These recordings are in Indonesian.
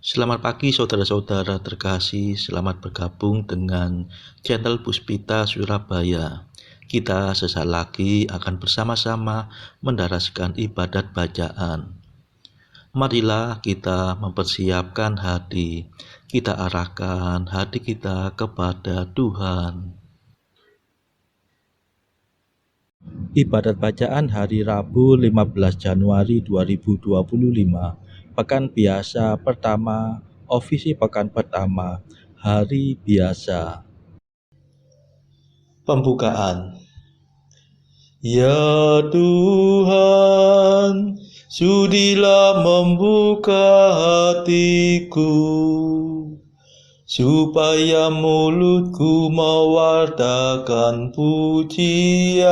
Selamat pagi saudara-saudara terkasih, selamat bergabung dengan channel Puspita Surabaya. Kita sesaat lagi akan bersama-sama mendaraskan ibadat bacaan. Marilah kita mempersiapkan hati, kita arahkan hati kita kepada Tuhan. Ibadat bacaan hari Rabu 15 Januari 2025, Pekan Biasa Pertama, Ofisi Pekan Pertama, Hari Biasa. Pembukaan. Ya Tuhan, sudilah membuka hatiku, supaya mulutku mewartakan pujian-Mu.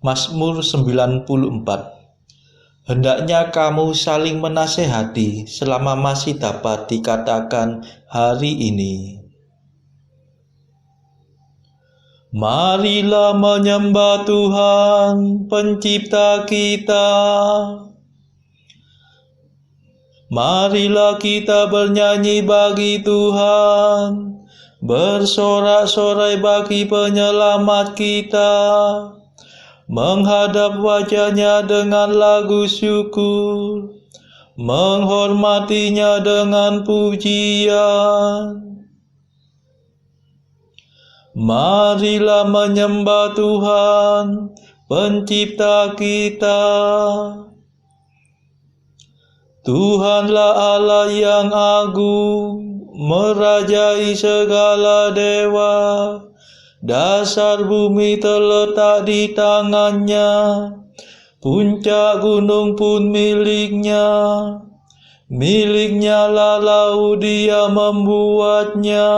Mazmur 94. Hendaknya kamu saling menasehati selama masih dapat dikatakan hari ini. Marilah menyembah Tuhan, Pencipta kita. Marilah kita bernyanyi bagi Tuhan, bersorak-sorai bagi penyelamat kita, menghadap wajah-Nya dengan lagu syukur, menghormatinya dengan pujian. Marilah menyembah Tuhan, Pencipta kita. Tuhanlah Allah yang agung, merajai segala dewa. Dasar bumi terletak di tangan-Nya, puncak gunung pun milik-Nya. Milik-Nya lah laut, Dia membuatnya.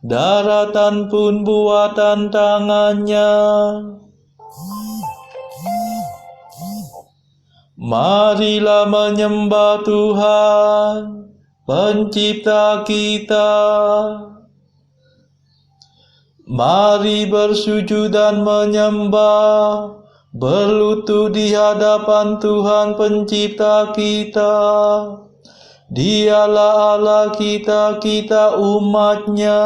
Daratan pun buatan tangan-Nya. Marilah menyembah Tuhan, Pencipta kita. Mari bersujud dan menyembah, berlutut di hadapan Tuhan Pencipta kita. Dialah Allah kita, kita umat-Nya.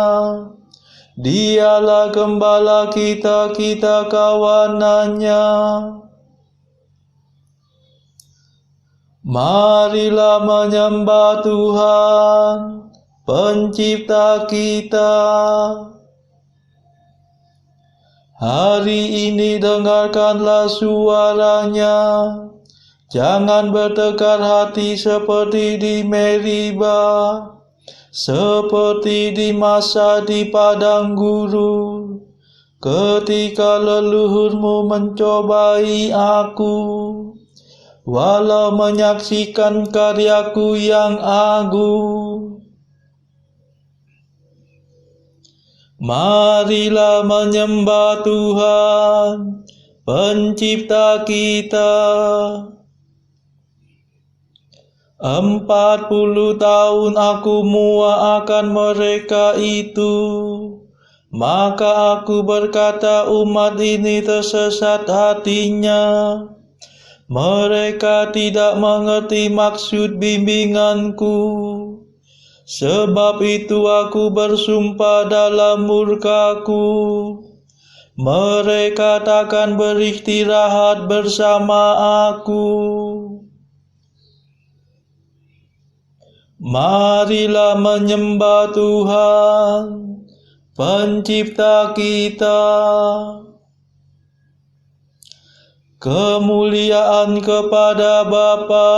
Dialah gembala kita, kita kawanan-Nya. Marilah menyembah Tuhan, Pencipta kita. Hari ini dengarkanlah suara-Nya. Jangan bertekar hati seperti di Meriba, seperti di masa di padang gurun, ketika leluhurmu mencobai aku, walau menyaksikan karyaku yang agung. Marilah menyembah Tuhan, Pencipta kita. 40 tahun aku muak akan mereka itu. Maka aku berkata, umat ini tersesat hatinya. Mereka tidak mengerti maksud bimbinganku. Sebab itu aku bersumpah dalam murkaku, mereka takkan beristirahat bersama aku. Marilah menyembah Tuhan, Pencipta kita. Kemuliaan kepada Bapa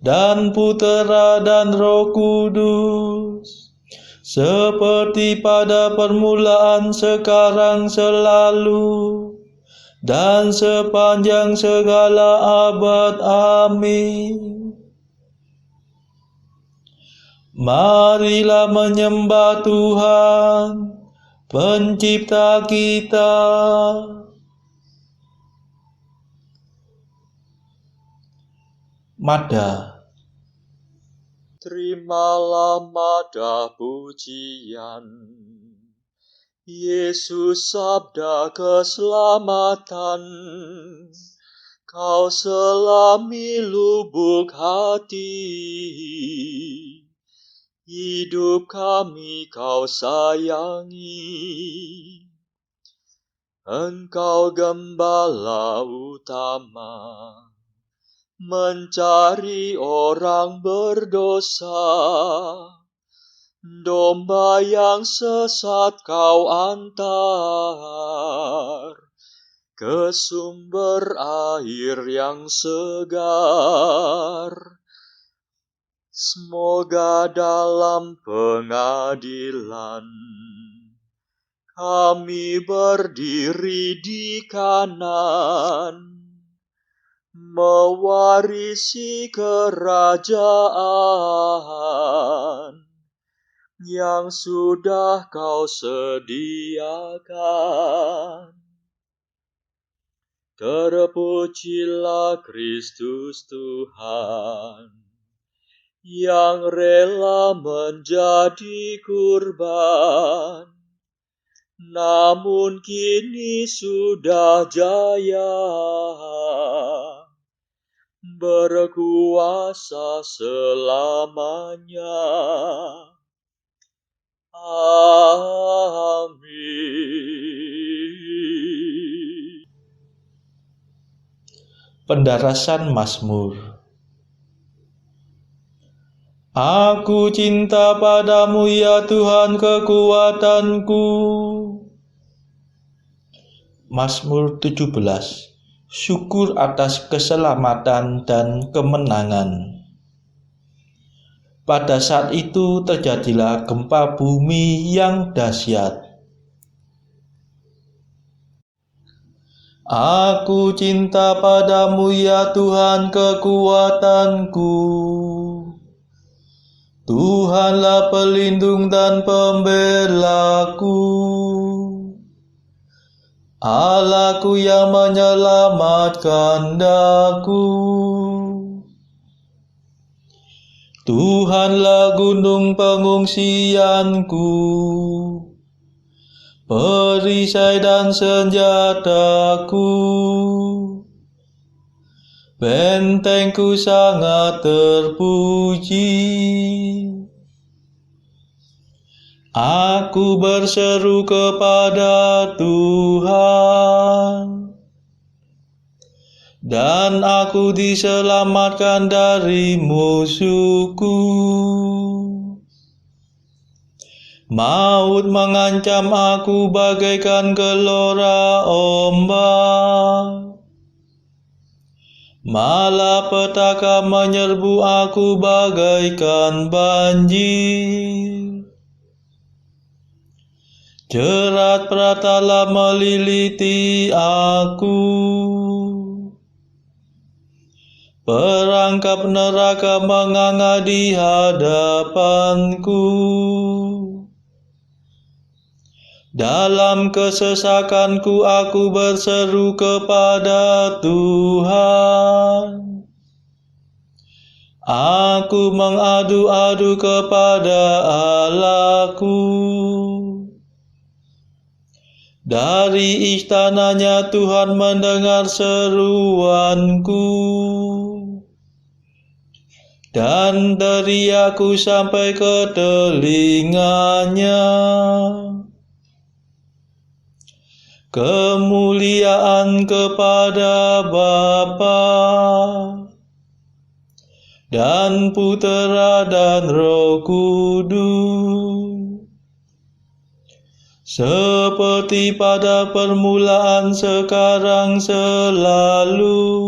dan Putera dan Roh Kudus, seperti pada permulaan, sekarang, selalu, dan sepanjang segala abad. Amin. Marilah menyembah Tuhan, Pencipta kita. Mada. Terimalah mada pujian, Yesus sabda keselamatan. Kau selami lubuk hati, hidup kami Kau sayangi. Engkau gembala utama, mencari orang berdosa. Domba yang sesat Kau antar ke sumber air yang segar. Semoga dalam pengadilan kami berdiri di kanan, mewarisi kerajaan yang sudah Kau sediakan. Terpujilah Kristus Tuhan, yang rela menjadi kurban, namun kini sudah jaya, berkuasa selamanya. Amin. Pendarasan Mazmur. Aku cinta padamu ya Tuhan kekuatanku. Mazmur 17. Syukur atas keselamatan dan kemenangan. Pada saat itu terjadilah gempa bumi yang dahsyat. Aku cinta padamu ya Tuhan kekuatanku. Tuhanlah pelindung dan pembelaku, Allahku yang menyelamatkan daku. Tuhanlah gunung pengungsianku, perisai dan senjataku. Bentengku sangat terpuji. Aku berseru kepada Tuhan, dan aku diselamatkan dari musuhku. Maut mengancam aku bagaikan gelora ombak, malapetaka menyerbu aku bagaikan banjir. Jerat pratala meliliti aku, perangkap neraka menganga di hadapanku. Dalam kesesakanku aku berseru kepada Tuhan. Aku mengadu-adu kepada Allahku. Dari istananya Tuhan mendengar seruanku, dan teriakku sampai ke telinganya. Kemuliaan kepada Bapa dan Putera dan Roh Kudus, seperti pada permulaan, sekarang, selalu,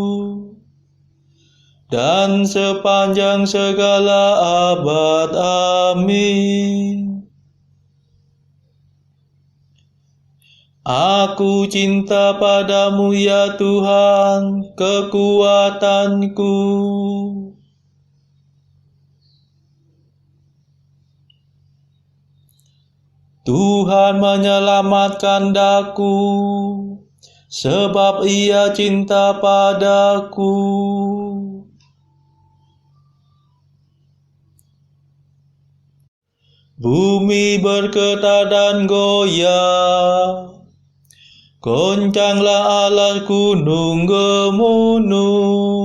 dan sepanjang segala abad. Amin. Aku cinta padamu ya Tuhan kekuatanku. Tuhan menyelamatkan daku, sebab Ia cinta padaku. Bumi bergetar dan goyah, Goncanglah alas gunung Gemunung,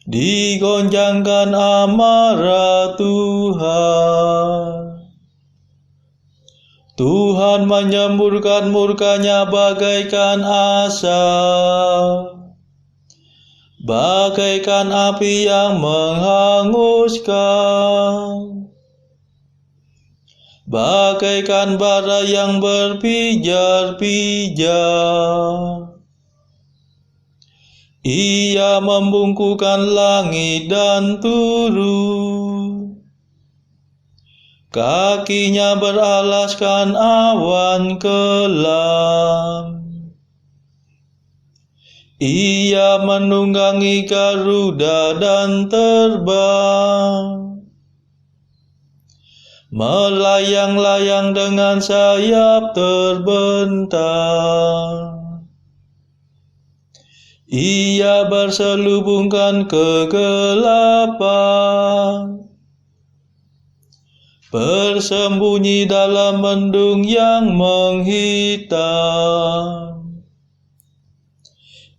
digoncangkan amarah Tuhan. Tuhan menyemburkan murkanya bagaikan asap, bagaikan api yang menghanguskan, bagaikan bara yang berpijar-pijar. Ia membungkukkan langit dan turun, kakinya beralaskan awan kelam. Ia menunggangi Garuda dan terbang, melayang-layang dengan sayap terbentang. Ia berselubungkan kegelapan, bersembunyi dalam mendung yang menghitam.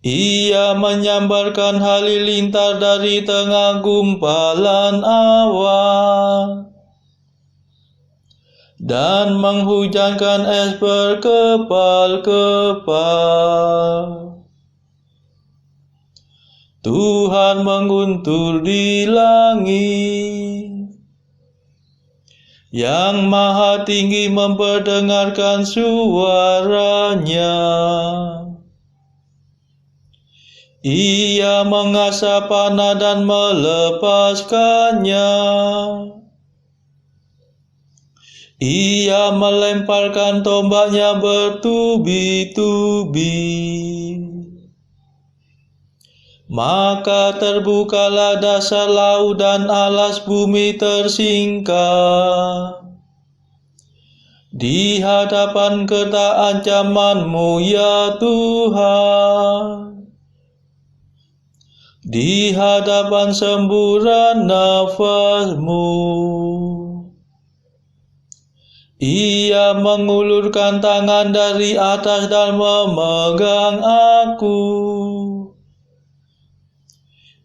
Ia menyambarkan halilintar dari tengah gumpalan awan, dan menghujankan es berkepal-kepal. Tuhan menguntur di langit, Yang Maha Tinggi memperdengarkan suaranya. Ia mengasah panah dan melepaskannya. Ia melemparkan tombaknya bertubi-tubi. Maka terbukalah dasar laut dan alas bumi tersingkap di hadapan kerta ancaman-Mu, ya Tuhan. Di hadapan semburan nafas-Mu, Ia mengulurkan tangan dari atas dan memegang aku.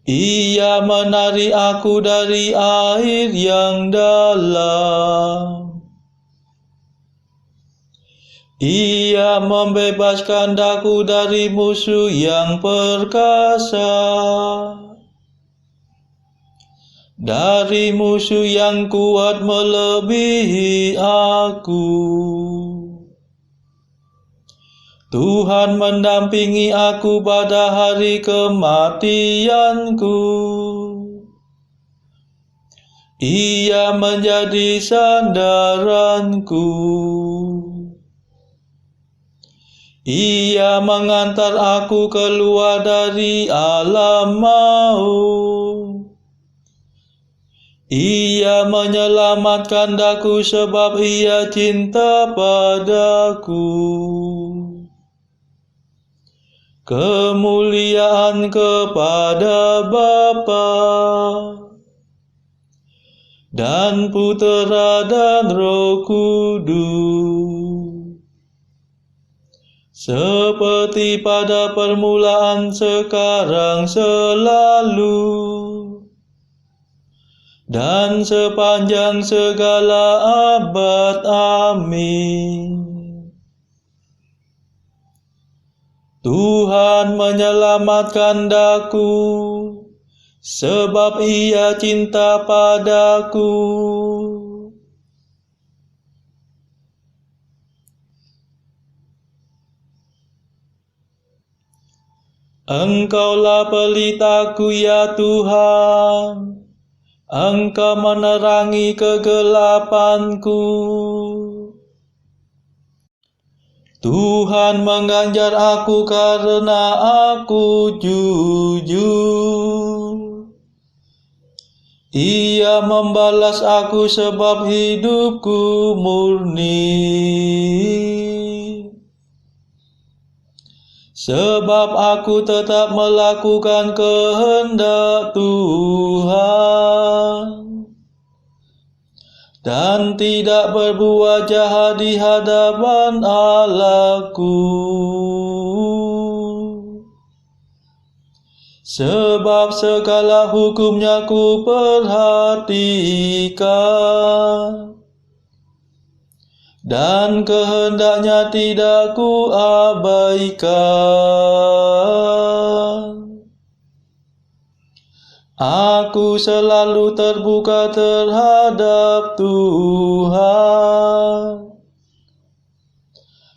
Ia menarik aku dari air yang dalam. Ia membebaskan daku dari musuh yang perkasa, dari musuh yang kuat melebihi aku. Tuhan mendampingi aku pada hari kematianku. Ia menjadi sandaranku. Ia mengantar aku keluar dari alam maut. Ia menyelamatkan daku sebab Ia cinta padaku. Kemuliaan kepada Bapa dan Putera dan Roh Kudus, seperti pada permulaan, sekarang, selalu, dan sepanjang segala abad. Amin. Tuhan menyelamatkan daku, sebab Ia cinta padaku. Engkaulah pelitaku, ya Tuhan. Engkau menerangi kegelapanku. Tuhan mengganjar aku karena aku jujur. Ia membalas aku sebab hidupku murni. Sebab aku tetap melakukan kehendak Tuhan, dan tidak berbuat jahat di hadapan Allahku. Sebab segala hukumnya ku perhatikan, dan kehendaknya tidak ku abaikan. Aku selalu terbuka terhadap Tuhan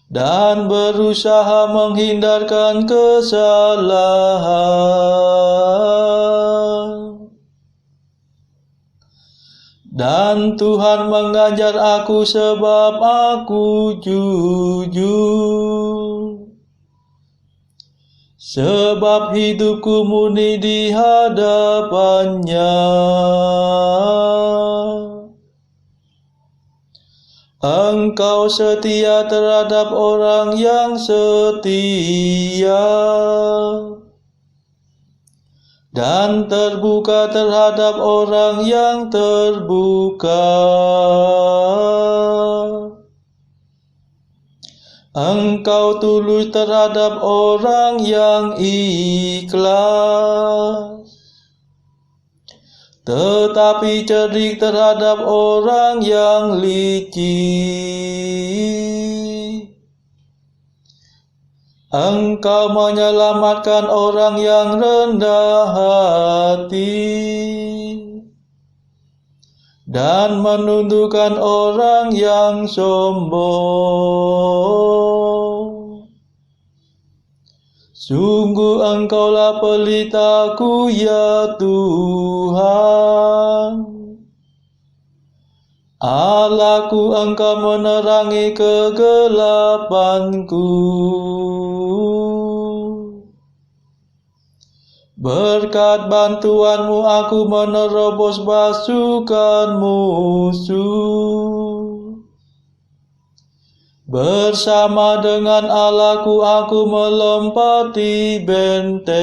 dan berusaha menghindarkan kesalahan. Dan Tuhan mengajar aku sebab aku jujur. Sebab hidupku murni di hadapannya. Engkau setia terhadap orang yang setia, dan terbuka terhadap orang yang terbuka. Engkau tulus terhadap orang yang ikhlas, tetapi cerdik terhadap orang yang licik. Engkau menyelamatkan orang yang rendah hati, dan menundukkan orang yang sombong. Sungguh Engkaulah pelitaku, ya Tuhan. Allahku, Engkau menerangi kegelapanku. Berkat bantuanmu aku menerobos pasukan musuh. Bersama dengan Allahku aku melompati benteng.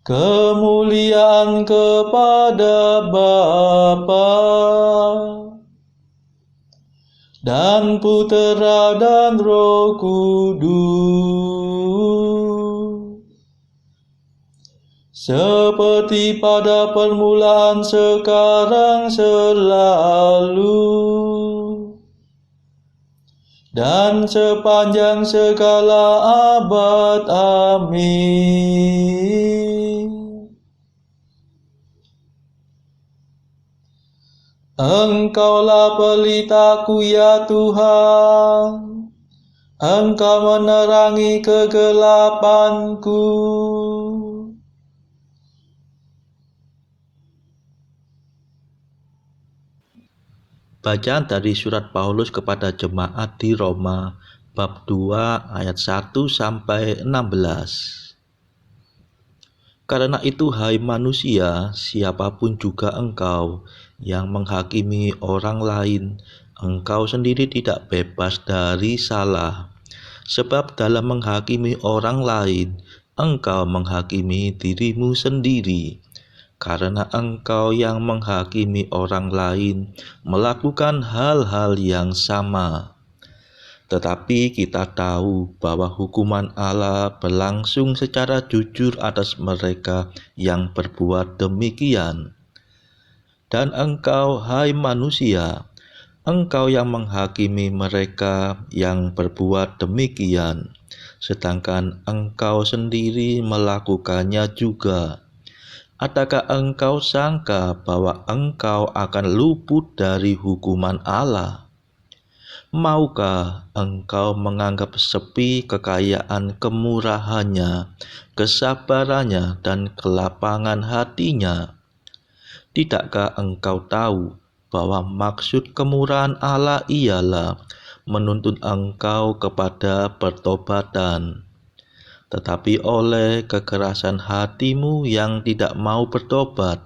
Kemuliaan kepada Bapa dan Putera dan Roh Kudus, seperti pada permulaan, sekarang, selalu, dan sepanjang segala abad. Amin. Engkaulah pelitaku, ya Tuhan. Engkau menerangi kegelapanku. Bacaan dari surat Paulus kepada jemaat di Roma, bab 2 ayat 1 sampai 16. Karena itu, hai manusia, siapapun juga engkau yang menghakimi orang lain, engkau sendiri tidak bebas dari salah. Sebab dalam menghakimi orang lain, engkau menghakimi dirimu sendiri. Karena engkau yang menghakimi orang lain melakukan hal-hal yang sama. Tetapi kita tahu bahwa hukuman Allah berlangsung secara jujur atas mereka yang berbuat demikian. Dan engkau, hai manusia, engkau yang menghakimi mereka yang berbuat demikian, sedangkan engkau sendiri melakukannya juga. Adakah engkau sangka bahwa engkau akan luput dari hukuman Allah? Maukah engkau menganggap sepi kekayaan kemurahannya, kesabarannya, dan kelapangan hatinya? Tidakkah engkau tahu bahwa maksud kemurahan Allah ialah menuntun engkau kepada pertobatan? Tetapi oleh kekerasan hatimu yang tidak mau bertobat,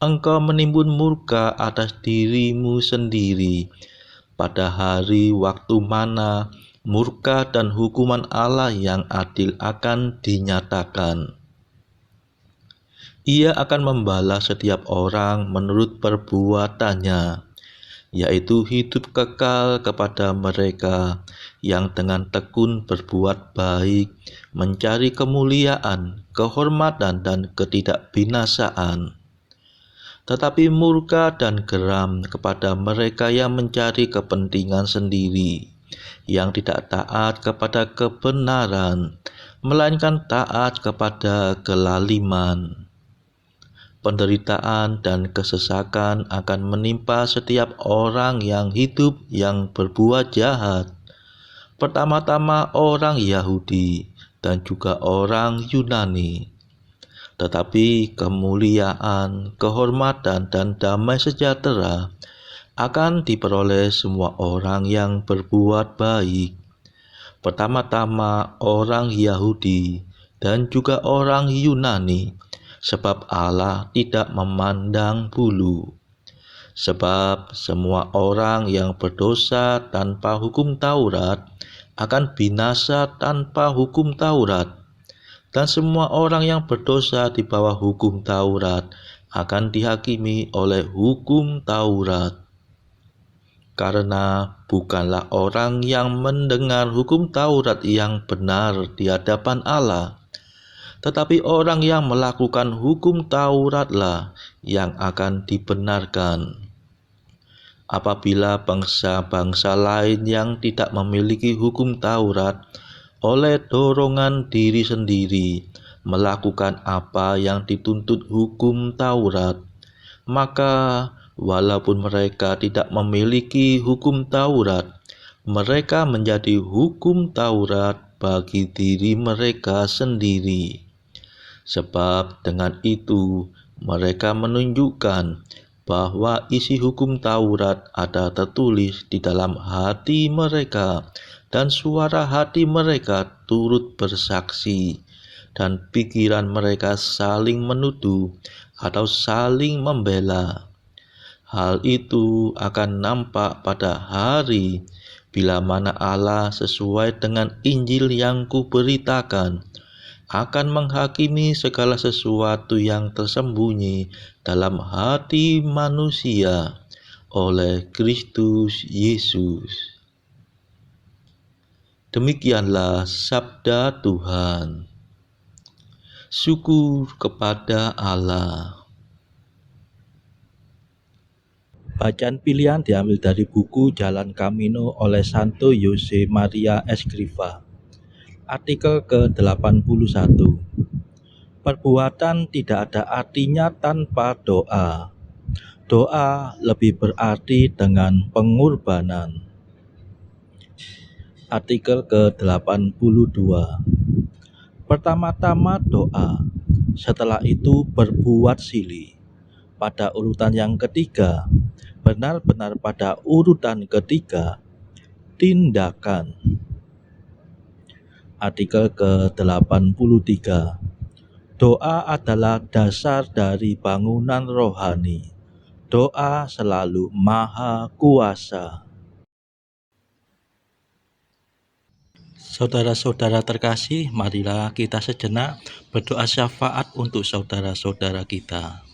engkau menimbun murka atas dirimu sendiri pada hari waktu mana murka dan hukuman Allah yang adil akan dinyatakan. Ia akan membalas setiap orang menurut perbuatannya, yaitu hidup kekal kepada mereka yang dengan tekun berbuat baik, mencari kemuliaan, kehormatan, dan ketidakbinasaan. Tetapi murka dan geram kepada mereka yang mencari kepentingan sendiri, yang tidak taat kepada kebenaran, melainkan taat kepada kelaliman. Penderitaan dan kesesakan akan menimpa setiap orang yang hidup yang berbuat jahat. Pertama-tama orang Yahudi dan juga orang Yunani. Tetapi kemuliaan, kehormatan, dan damai sejahtera akan diperoleh semua orang yang berbuat baik. Pertama-tama orang Yahudi dan juga orang Yunani, sebab Allah tidak memandang bulu. Sebab semua orang yang berdosa tanpa hukum Taurat akan binasa tanpa hukum Taurat, dan semua orang yang berdosa di bawah hukum Taurat akan dihakimi oleh hukum Taurat. Karena bukanlah orang yang mendengar hukum Taurat yang benar di hadapan Allah, tetapi orang yang melakukan hukum Tauratlah yang akan dibenarkan. Apabila bangsa-bangsa lain yang tidak memiliki hukum Taurat oleh dorongan diri sendiri melakukan apa yang dituntut hukum Taurat, maka walaupun mereka tidak memiliki hukum Taurat, mereka menjadi hukum Taurat bagi diri mereka sendiri. Sebab dengan itu mereka menunjukkan bahwa isi hukum Taurat ada tertulis di dalam hati mereka, dan suara hati mereka turut bersaksi, dan pikiran mereka saling menuduh atau saling membela. Hal itu akan nampak pada hari bila mana Allah sesuai dengan Injil yang kuberitakan akan menghakimi segala sesuatu yang tersembunyi dalam hati manusia oleh Kristus Yesus. Demikianlah sabda Tuhan. Syukur kepada Allah. Bacaan pilihan diambil dari buku Jalan Camino oleh Santo Jose Maria Escrivá. Artikel ke-81. Perbuatan tidak ada artinya tanpa doa. Doa lebih berarti dengan pengorbanan. Artikel ke-82. Pertama-tama doa, setelah itu berbuat silih. Pada urutan yang ketiga, benar-benar pada urutan ketiga, tindakan. Artikel ke-83. Doa adalah dasar dari bangunan rohani. Doa selalu maha kuasa. Saudara-saudara terkasih, marilah kita sejenak berdoa syafaat untuk saudara-saudara kita.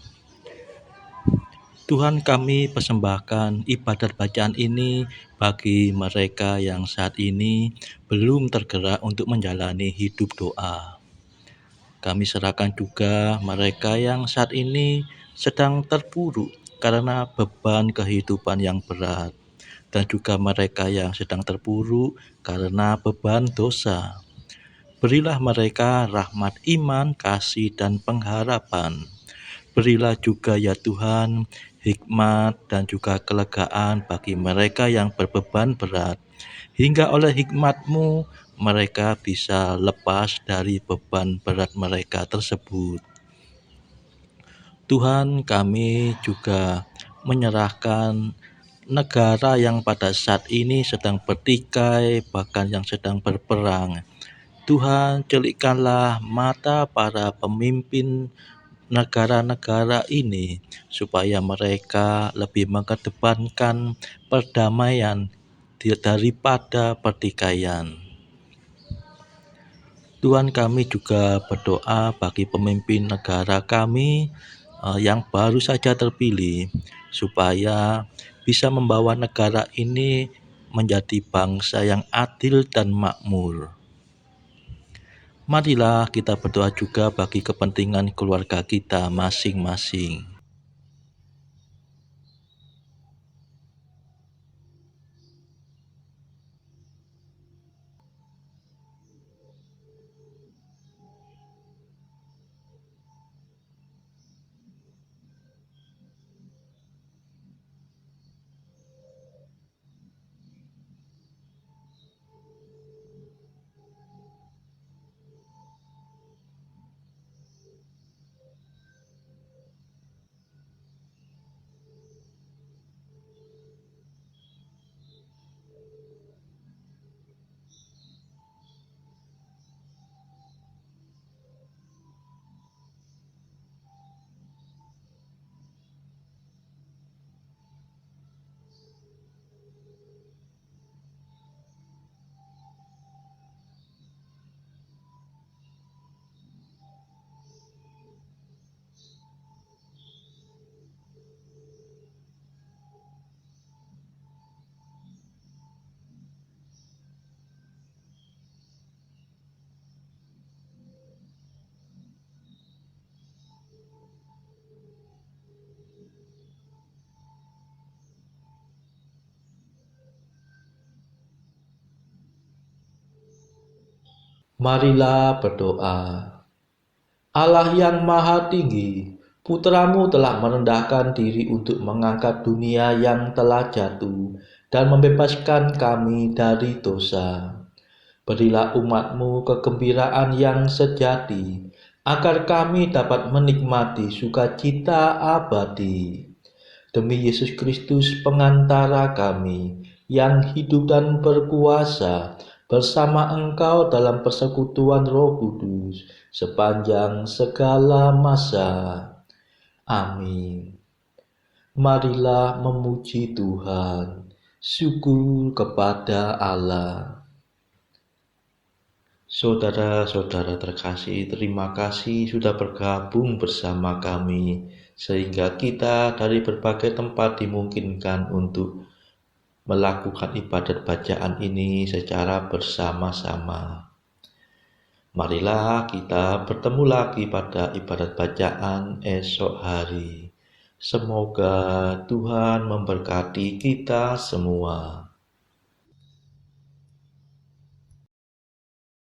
Tuhan, kami persembahkan ibadat bacaan ini bagi mereka yang saat ini belum tergerak untuk menjalani hidup doa. Kami serahkan juga mereka yang saat ini sedang terpuruk karena beban kehidupan yang berat, dan juga mereka yang sedang terpuruk karena beban dosa. Berilah mereka rahmat iman, kasih, dan pengharapan. Berilah juga ya Tuhan hikmat dan juga kelegaan bagi mereka yang berbeban berat, hingga oleh hikmat-Mu mereka bisa lepas dari beban berat mereka tersebut. Tuhan, kami juga menyerahkan negara yang pada saat ini sedang bertikai, bahkan yang sedang berperang. Tuhan, celikkanlah mata para pemimpin negara-negara ini supaya mereka lebih mengedepankan perdamaian daripada pertikaian. Tuhan, kami juga berdoa bagi pemimpin negara kami yang baru saja terpilih, supaya bisa membawa negara ini menjadi bangsa yang adil dan makmur. Marilah kita berdoa juga bagi kepentingan keluarga kita masing-masing. Marilah berdoa. Allah yang Maha Tinggi, Putra-Mu telah merendahkan diri untuk mengangkat dunia yang telah jatuh dan membebaskan kami dari dosa. Berilah umat-Mu kegembiraan yang sejati, agar kami dapat menikmati sukacita abadi. Demi Yesus Kristus pengantara kami, yang hidup dan berkuasa bersama Engkau dalam persekutuan Roh Kudus sepanjang segala masa. Amin. Marilah memuji Tuhan. Syukur kepada Allah. Saudara-saudara terkasih, terima kasih sudah bergabung bersama kami, sehingga kita dari berbagai tempat dimungkinkan untuk melakukan ibadat bacaan ini secara bersama-sama. Marilah kita bertemu lagi pada ibadat bacaan esok hari. Semoga Tuhan memberkati kita semua.